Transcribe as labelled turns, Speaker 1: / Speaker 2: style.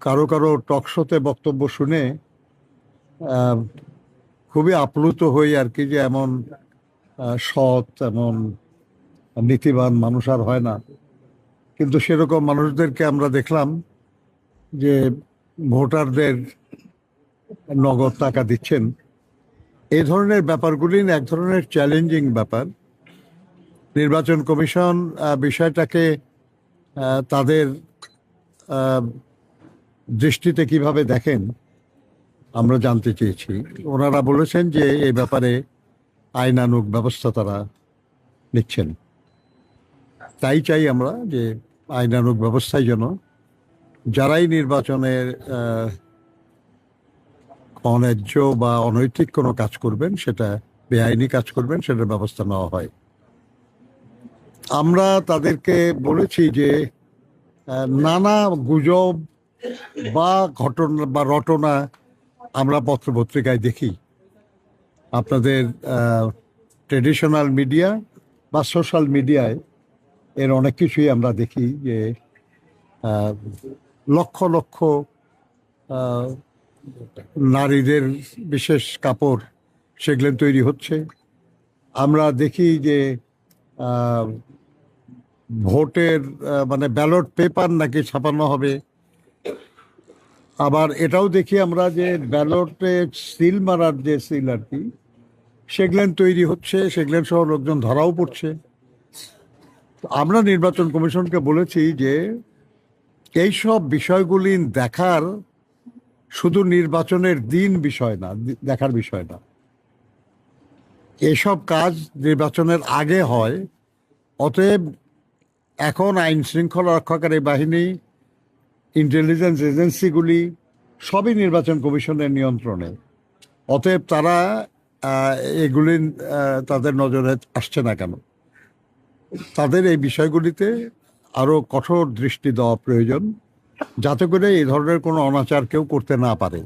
Speaker 1: কারো কারো টকশোতে বক্তব্য শুনে আহ, খুবই আপ্লুত হই আর কি, যে এমন সৎ, এমন নীতিবান মানুষ আর হয় না। কিন্তু সেরকম মানুষদেরকে আমরা দেখলাম যে ভোটারদের নগদ টাকা দিচ্ছেন। এই ধরনের ব্যাপারগুলি এক ধরনের চ্যালেঞ্জিং ব্যাপার। নির্বাচন কমিশন বিষয়টাকে তাদের আহ, দৃষ্টিতে কিভাবে দেখেন আমরা জানতে চেয়েছি। ওনারা বলেছেন যে এই ব্যাপারে আইনানুগ ব্যবস্থা তারা নিচ্ছেন। তাই চাই আমরা যে আইনানুগ ব্যবস্থায় যেন যারাই নির্বাচনের অন্যায্য বা অনৈতিক কোনো কাজ করবেন, সেটা বেআইনি কাজ করবেন, সেটার ব্যবস্থা নেওয়া হয়। আমরা তাদেরকে বলেছি যে নানা গুজব বা ঘটনা বা রটনা আমরা পত্রপত্রিকায় দেখি। আপনাদের ট্রেডিশনাল মিডিয়া বা সোশ্যাল মিডিয়ায় এর অনেক কিছুই আমরা দেখি, যে লক্ষ লক্ষ নারীদের বিশেষ কাপড় সেগুলো তৈরি হচ্ছে। আমরা দেখি যে ভোটের মানে ব্যালট পেপার নাকি ছাপানো হবে। আবার এটাও দেখি আমরা যে ব্যালটে সিল মারার যে সিল আর কি, সেগুলেন তৈরি হচ্ছে, সেগুলেন সহ লোকজন ধরাও পড়ছে। আমরা নির্বাচন কমিশনকে বলেছি যে এইসব বিষয়গুলি দেখার শুধু নির্বাচনের দিন বিষয় না, দেখার বিষয় না। এসব কাজ নির্বাচনের আগে হয়। অতএব এখন আইন শৃঙ্খলা রক্ষাকারী বাহিনী, ইন্টেলিজেন্স এজেন্সিগুলি সবই নির্বাচন কমিশনের নিয়ন্ত্রণে। অতএব তারা এগুলি তাদের নজরে আসছে না কেন? তাদের এই বিষয়গুলিতে আরো কঠোর দৃষ্টি দেওয়া প্রয়োজন, যাতে করে এই ধরনের কোনো অনাচার কেউ করতে না পারে।